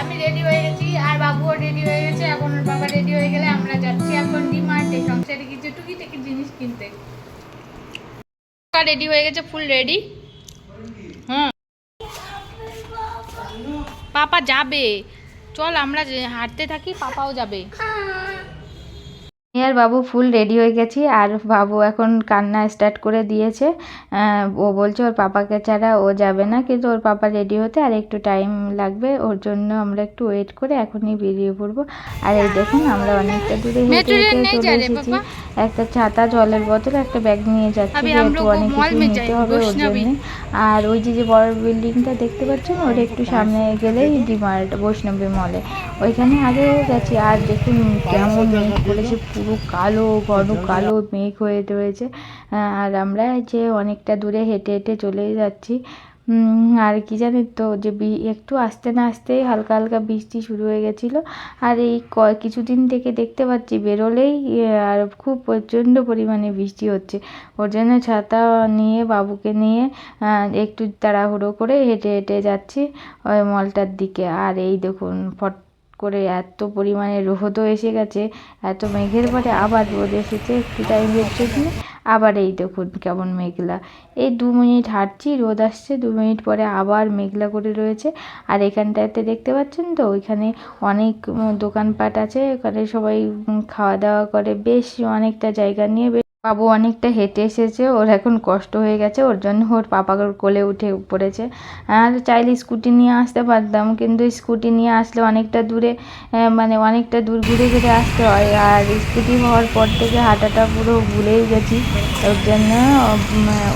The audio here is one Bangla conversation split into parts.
আমি রেডি হয়ে গেছি আর বাবুও রেডি হয়ে গেছে। এখন ওর বাবা রেডি হয়ে গেলে আমরা যাচ্ছি এখন ডিমার্টে সংসারে কিছু টুকিটাকি জিনিস কিনতে। রেডি হয়ে গেছে, ফুল রেডি। হুম, পাপা যাবে, চল আমরা হাঁটতে থাকি, পাপাও যাবে। আর বাবু ফুল রেডি হয়ে গেছি আর বাবু এখন কান্না স্টার্ট করে দিয়েছে। ও বলছে ওর পাপাকে ছাড়া ও যাবে না, কিন্তু ওর পাপা রেডি হতে আর একটু টাইম লাগবে, ওর জন্য আমরা একটু ওয়েট করে এখনই বেরিয়ে পড়বো। আর এই দেখুন আমরা অনেকটা দূরে হেঁটে হেঁটে চলে এসেছি। একটা ছাতা, জলের বোতল, একটা ব্যাগ নিয়ে যাচ্ছি, যেহেতু অনেক কিছু নিতে হবে ওর জন্য। আর ওই যে বড় বিল্ডিংটা দেখতে পাচ্ছেন, ওর একটু সামনে গেলেই ডিমার্ট, বৈষ্ণবী মলে, ওইখানে আগেও গেছি। আর দেখুন কেমন মেঘ করেছে, পুরো কালো, ঘন কালো মেঘ হয়ে রয়েছে। আর আমরা যে অনেকটা দূরে হেঁটে হেঁটে চলে যাচ্ছি। আর কি জানেন তো, যে একটু আসতে না আসতেই হালকা হালকা বৃষ্টি শুরু হয়ে গেছিলো। আর এই কিছুদিন থেকে দেখতে পাচ্ছি বেরোলেই আর খুব প্রচণ্ড পরিমাণে বৃষ্টি হচ্ছে। ওর জন্য ছাতা নিয়ে, বাবুকে নিয়ে একটু তাড়াহুড়ো করে হেঁটে হেঁটে যাচ্ছি ওই মলটার দিকে। আর এই দেখুন ফট করে এত পরিমাণে রোদও এসে গেছে, এত মেঘের পরে আবার রোদ এসেছে একটু টাইমের জন্য। আবার এই দেখুন কেমন মেঘলা, এই 2 মিনিট হাঁটছি, রোদ আসছে, 2 মিনিট পরে আবার মেঘলা করে রয়েছে। আর এখানটাতে দেখতে পাচ্ছেন তো, ওইখানে অনেক দোকানপাট আছে, ওখানে সবাই খাওয়া দাওয়া করে, বেশ অনেকটা জায়গা নিয়ে। বাবু অনেকটা হেঁটে এসেছে, ওর এখন কষ্ট হয়ে গেছে, ওর জন্য ওর পাপাকে কোলে উঠে পড়েছে। আর চাইলে স্কুটি নিয়ে আসতে পারতাম, কিন্তু স্কুটি নিয়ে আসলে অনেকটা দূরে, মানে অনেকটা দূর ঘুরে ঘুরে আসতে হয়। আর স্কুটি হওয়ার পর থেকে হাঁটাটা পুরো ভুলেই গেছি, ওর জন্য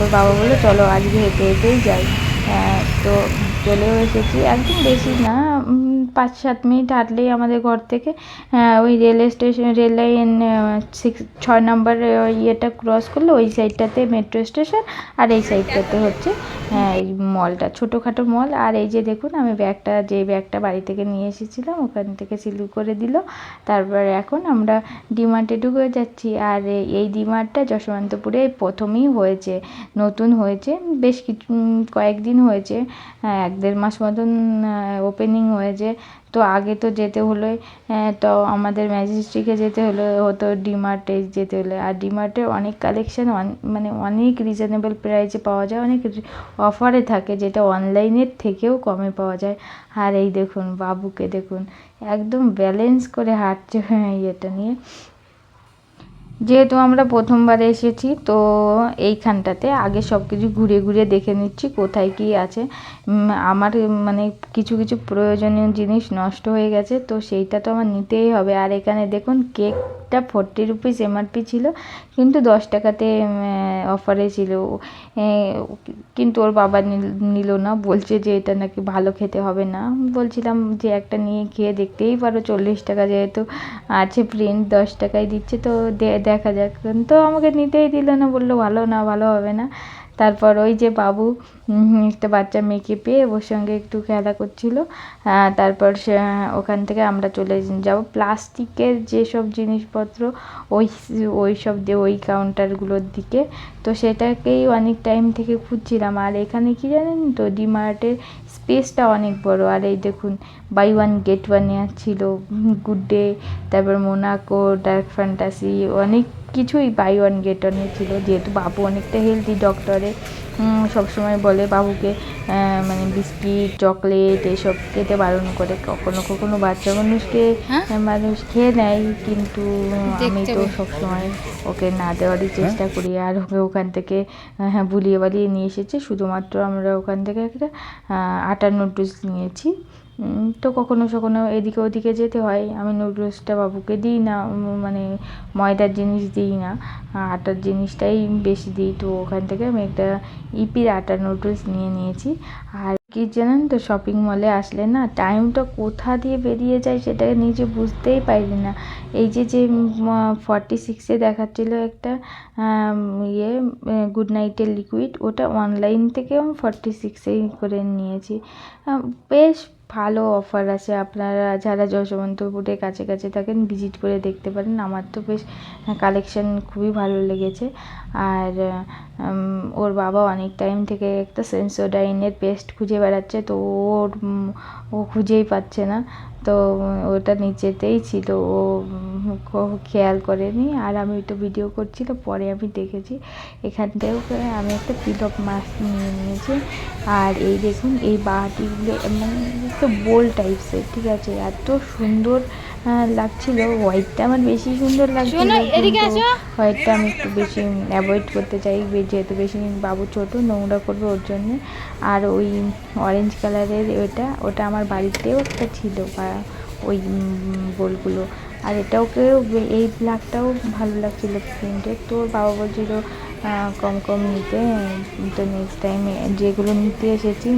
ওর বাবা বললো চলো আজকে হেঁটে হেঁটেই যাই। তো চলেও এসেছি, একদম বেশি না, 5-7 মিনিট হাঁটলেই আমাদের ঘর থেকে ওই রেল স্টেশন, রেল লাইন 6 নম্বর ইয়েটা ক্রস করলে ওই সাইডটাতে মেট্রো স্টেশন, আর এই সাইডটাতে হচ্ছে এই মলটা, ছোটোখাটো মল। আর এই যে দেখুন আমি যে ব্যাগটা বাড়ি থেকে নিয়ে এসেছিলাম ওখান থেকে সিল করে দিল। তারপর এখন আমরা ডিমার্টে ঢুকে যাচ্ছি। আর এই ডিমার্টটা যশবন্তপুরে প্রথমেই হয়েছে, নতুন হয়েছে, বেশ কয়েকদিন হয়েছে, 1-1.5 মাস মতন ওপেনিং হয়েছে। তো আগে তো যেতে হলে তো আমাদের ম্যাজেস্টিকে যেতে হতো ডিমার্টে যেতে হলে। আর ডিমার্টে অনেক কালেকশান, মানে অনেক রিজনেবল প্রাইসে পাওয়া যায়, অনেক অফারে থাকে, যেটা অনলাইনের থেকেও কমে পাওয়া যায়। আর এই দেখুন বাবুকে দেখুন একদম ব্যালেন্স করে হাঁটছে ইয়েটা নিয়ে। যেহেতু আমরা প্রথমবার এসেছি, তো এইখানটাতে আগে সব কিছু ঘুরে ঘুরে দেখে নিচ্ছি কোথায় কী আছে। আমার মানে কিছু কিছু প্রয়োজনীয় জিনিস নষ্ট হয়ে গেছে, তো সেইটা তো আমার নিতেই হবে। আর এখানে দেখুন কেকটা 40 রুপিস এমআরপি ছিল, কিন্তু 10 টাকাতে অফারে ছিল। কিন্তু ওর বাবা নিল না, বলছে যে এটা নাকি ভালো খেতে হবে না। বলছিলাম যে একটা নিয়ে খেয়ে দেখতেই পারো, 40 টাকা যেহেতু আছে, প্রিন্ট 10 টাকায় দিচ্ছে, তো দেখা যাক। তো আমাকে নিতেই দিল না, বললো ভালো না, ভালো হবে না। তারপর ওই যে বাবু একটা বাচ্চা মেয়েকে পেয়ে ওর সঙ্গে একটু খেলা করছিল। তারপর ওখান থেকে আমরা চলে যাব প্লাস্টিকের যেসব জিনিসপত্র, ওই সব দিয়ে ওই কাউন্টারগুলোর দিকে। তো সেটাকেই অনেক টাইম থেকে খুঁজছিলাম। আর এখানে কি জানেন তো, ডিমার্টের স্পেসটা অনেক বড়। আর এই দেখুন বাই ওয়ান গেট ওয়ান ছিল, গুড ডে, তারপর মোনাকো, ডার্ক ফ্যান্টাসি, অনেক কিছুই বাই ওয়ান গেট ওয়ানে ছিল। যেহেতু বাবু অনেকটা হেলদি, ডক্টরে সবসময় বলে বাবুকে মানে বিস্কিট, চকলেট এসব খেতে বারণ করে। কখনো কখনো বাচ্চা মানুষ খেয়ে নেয়, কিন্তু আমি তো সবসময় ওকে না দেওয়ারই চেষ্টা করি। আর ওকে ওখান থেকে বুলিয়ে বালিয়ে নিয়ে এসেছি, শুধুমাত্র আমরা ওখান থেকে একটা আটার নুডলস নিয়েছি। তো কখনো কখনো এদিকে ওদিকে যেতে হয়, আমি নুডলসটা বাবুকে দিই না, মানে ময়দার জিনিস দিই না, আটার জিনিসটাই বেশি দিই। তো ওখান থেকে আমি একটা ইপির আটার নুডলস নিয়ে নিয়েছি। আর কি জানেন তো, শপিং মলে আসলে না টাইমটা কোথা দিয়ে বেরিয়ে যায় সেটা নিজে বুঝতেই পারি না। এই যে 46-এ দেখাচ্ছিলো একটা ইয়ে গুড নাইটের লিকুইড, ওটা অনলাইন থেকেও 46-এই করে নিয়েছি। বেশ ভালো অফার আছে, আপনারা যারা যশবন্তপুরের কাছে কাছে থাকেন ভিজিট করে দেখতে পারেন। আমার তো বেশ কালেকশন খুবই ভালো লেগেছে। আর ওর বাবা অনেক টাইম থেকে একটা সেন্সোডাইনের পেস্ট খুঁজে বেড়াচ্ছে, তো ও খুঁজেই পাচ্ছে না, তো ওটা নিচেতেই ছিল, ও খেয়াল করেনি। আর আমি তো ভিডিও করছিল, পরে আমি দেখেছি এখান থেকে আমি একটা পিলক মাছ নিয়ে নিয়েছি। আর এই দেখুন এই বাটিগুলো মানে একটু বোল টাইপসের, ঠিক আছে, এত সুন্দর লাগছিল। হোয়াইটটা আমার বেশি সুন্দর লাগছিল, কিন্তু হোয়াইটটা আমি একটু বেশি অ্যাভয়েড করতে চাই, যেহেতু বেশি বাবু ছোট, নোংরা করবে ওর জন্যে। আর ওই অরেঞ্জ কালারের ওটা আমার বাড়িতেও একটা ছিল, ওই বোলগুলো। আর এটাকেও এই ব্ল্যাকটাও ভালো লাগছিল প্রিন্টের, তো বাবা বলছিল কম নিতে, তো নেক্সট টাইম যেগুলো নিতে এসেছি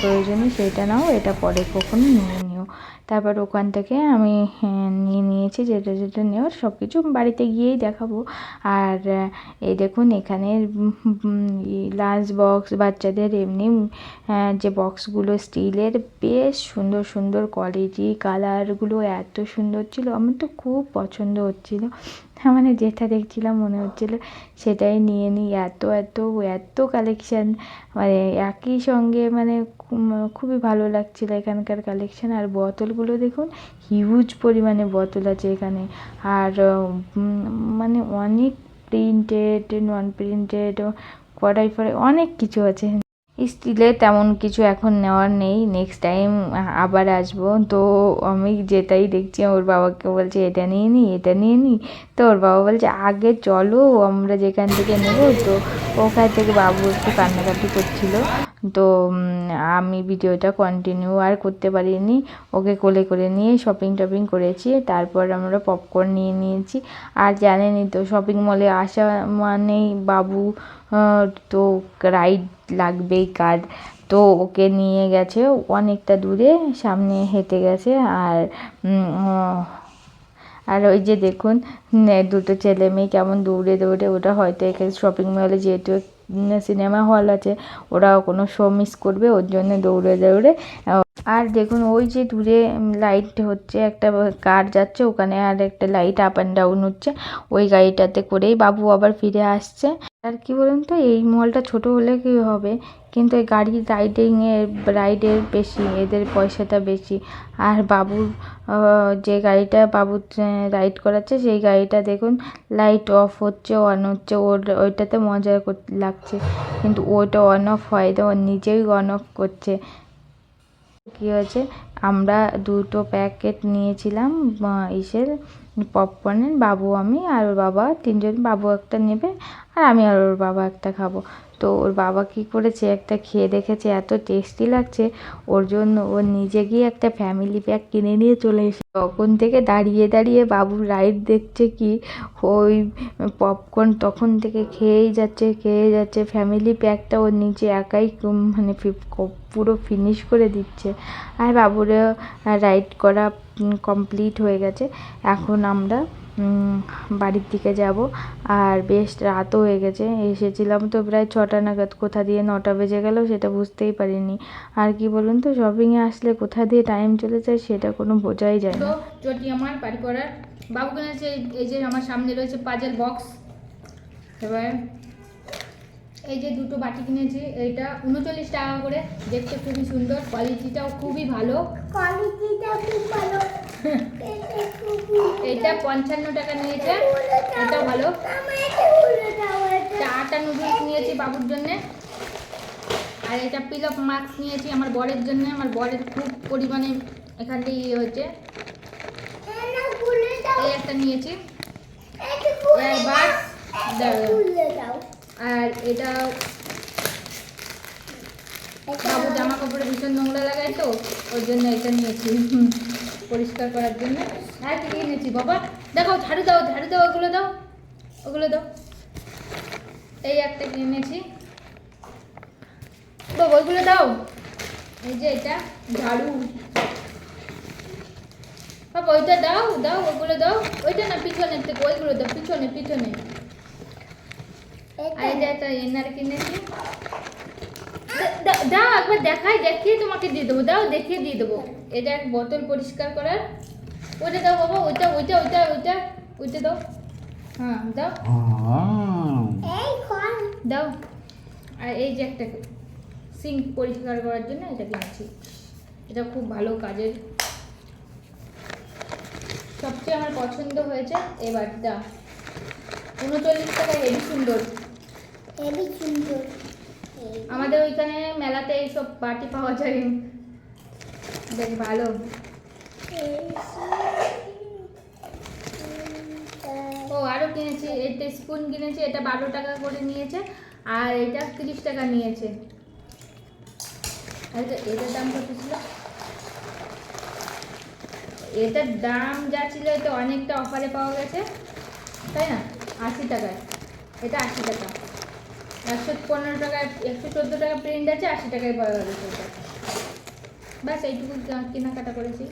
প্রয়োজনে সেটা নাও, এটা পরে কখনো নিয়ে নিও। তারপর ওখান থেকে আমি নিয়ে নিয়েছি যেটা যেটা নেওয়ার, সব কিছু বাড়িতে গিয়েই দেখাবো। আর এই দেখুন এখানে লাঞ্চ বক্স, বাচ্চাদের এমনি যে বক্সগুলো স্টিলের, বেশ সুন্দর সুন্দর কোয়ালিটি, কালারগুলো এত সুন্দর ছিল, আমার তো খুব পছন্দ হচ্ছিল। মানে যেটা দেখছিলাম মনে হচ্ছিল সেটাই নিয়ে নিই, এত এত এত কালেকশান, মানে একই সঙ্গে মানে খুবই ভালো লাগছিলো এখানকার কালেকশান। আর বোতলগুলো দেখুন, হিউজ পরিমাণে বোতল আছে এখানে। আর মানে অনেক প্রিন্টেড, নন প্রিন্টেড, কড়াই ফড়াই অনেক কিছু আছে। স্টিলের তেমন কিছু এখন নেওয়ার নেই, নেক্সট টাইম আবার আসবো। তো আমি যেটাই দেখছি ওর বাবাকে বলছে এটা নিয়ে নিই, এটা নিয়ে নিই, তো ওর বাবা বলছে আগে চলো আমরা যেখান থেকে নেবো। তো ওখান থেকে বাবু একটু কান্নাকাটি করছিল, তো আমি ভিডিওটা কন্টিনিউ আর করতে পারিনি, ওকে কোলে করে নিয়ে শপিং টপিং করেছি। তারপর আমরা পপকর্ন নিয়ে নিয়েছি। আর জানেনই তো শপিং মলে আসা মানেই বাবু তো রাইড লাগবেই কার, তো ওকে নিয়ে গেছে অনেকটা দূরে, সামনে হেঁটে গেছে। আর ওই যে দেখুন দুটো ছেলে মেয়ে কেমন দৌড়ে দৌড়ে, ওটা হয়তো এখানে শপিং মলে যেহেতু সিনেমা হল আছে, ওরা কোনো শো মিস করবে ওর জন্য দৌড়ে দৌড়ে। আর দেখুন ওই যে দূরে লাইট হচ্ছে, একটা কার যাচ্ছে ওখানে, আর একটা লাইট আপ অ্যান্ড ডাউন হচ্ছে, ওই গাড়িটাতে করেই বাবু আবার ফিরে আসছে। আর কি বলুন তো, এই মলটা ছোট হলে কি হবে, কিন্তু এই গাড়ির রাইডের বেশি, এদের পয়সাটা বেশি। আর বাবুর যে গাড়িটা বাবু রাইড করাচ্ছে, সেই গাড়িটা দেখুন লাইট অফ হচ্ছে, অন হচ্ছে, ওইটাতে মজা লাগছে, কিন্তু ওইটা অন অফ হয় তো, ও নিজেই অন অফ করছে। কী হয়েছে, আমরা দুটো প্যাকেট নিয়েছিলাম ইসের পপকর্নের, বাবু আমি আর ওর বাবা তিনজন, বাবু একটা নেবে আর আমি আর ওর বাবা একটা খাবো। তো ওর বাবা কী করেছে, একটা খেয়ে দেখেছে এত টেস্টি লাগছে, ওর জন্য ও নিজে গিয়ে একটা ফ্যামিলি প্যাক কিনে নিয়ে চলে এসে তখন থেকে দাঁড়িয়ে দাঁড়িয়ে বাবুর রাইড দেখছে, কি ওই পপকর্ন তখন থেকে খেয়েই যাচ্ছে। ফ্যামিলি প্যাকটা ওর নিজে একাই মানে পুরো ফিনিশ করে দিচ্ছে। আর বাবুরও রাইড করা কমপ্লিট হয়ে গেছে। এখন আমরা বাড়ির দিকে যাব। আর বেশ রাতও হয়ে গেছে, এসেছিলাম তো প্রায় 6টা নাগাদ, কোথা দিয়ে 9টা বেজে গেল সেটা বুঝতেই পারিনি। আর কি বলুন তো, শপিংয়ে আসলে কোথা দিয়ে টাইম চলে যায় সেটা কোনো বোঝাই যায় না। চটি আমার বাড়ি করার বাবু কিনেছে, এই যে আমার সামনে রয়েছে পাজেল বক্স। এবার এই যে দুটো বাটি কিনেছি, এইটা 39 টাকা করে, দেখতে খুবই সুন্দর, কোয়ালিটিটাও খুবই ভালো, এইটা 55 টাকা নিয়েছে, এটাও ভালো। আটা নুডলস নিয়েছি বাবুর জন্যে। আর এটা পিলক মাস্ক নিয়েছি আমার বরের জন্য, আমার বরের খুব পরিমাণে এখান থেকে ইয়ে হচ্ছে। এই একটা নিয়েছি আর এটা বাবু জামা কাপড়ে ভীষণ নোংরা লাগায়, তো ওর জন্য এটা নিয়েছি পরিষ্কার করার জন্য। আর কি নিয়েছি বাবা, দেখো ঝাড়ু দাও ওগুলো দাও। এই একটা কিনেছি বাবা, ওইগুলো দাও। এই যে এটা ঝাড়ু বাবা, ওইটা দাও ওগুলো দাও, ওইটা না পিছনের থেকে, ওইগুলো দাও পিছনে। আর এটা একটা এনার কিনেছি, দাও একবার দেখিয়ে তোমাকে দিয়ে দেবো, দাও দেখিয়ে দিয়ে দেবো। এটা এক বোতল পরিষ্কার করার, ওইটা দাও বাবা, ওইটা ওইটা ওইটা ওইটা ওইটা দাও। হ্যাঁ দাও দাও। আর এই যে একটা সিঙ্ক পরিষ্কার করার জন্য এটা কিনেছি, এটা খুব ভালো কাজের। সবচেয়ে আমার পছন্দ হয়েছে এই বাটিটা, 39 টাকা, হেবি সুন্দর। আমাদের ওইখানে মেলাতে এইসব বাটি পাওয়া যায়, বেশ ভালো। ও আরও কিনেছি, এটা স্পুন কিনেছি, এটা 12 টাকা করে নিয়েছে, আর এটা 30 টাকা নিয়েছে। এটার দাম কত ছিল? এটার দাম যা ছিল এটা অনেকটা অফারে পাওয়া গেছে, তাই না? 80 টাকায়, এটা 80 টাকা। 115 টাকায়, 114 টাকা প্রিন্ট আছে, 80 টাকায় পাওয়া গেছে এটা। ব্যাস এইটুকু কেনাকাটা করেছি।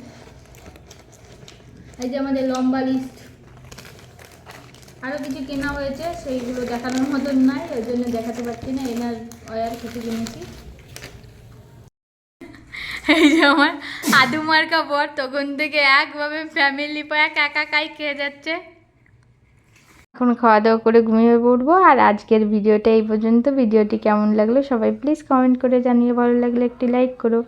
এই যে আমাদের লম্বা লিস্ট, আরও কিছু কেনা হয়েছে, সেইগুলো দেখানোর মতন নাই, ওই জন্য দেখাতে পারছি না। এনার অয়ার কিছু কিনেছি। এই যে আমার আদু মার্কা বর তখন থেকে একভাবে ফ্যামিলি প্যাক একাই খেয়ে যাচ্ছে। এখন খাওয়া দাওয়া করে ঘুমিয়ে পড়বো। আর আজকের ভিডিওটা এই পর্যন্ত। ভিডিওটি কেমন লাগলো সবাই প্লিজ কমেন্ট করে জানিয়ে, ভালো লাগলে একটি লাইক করো।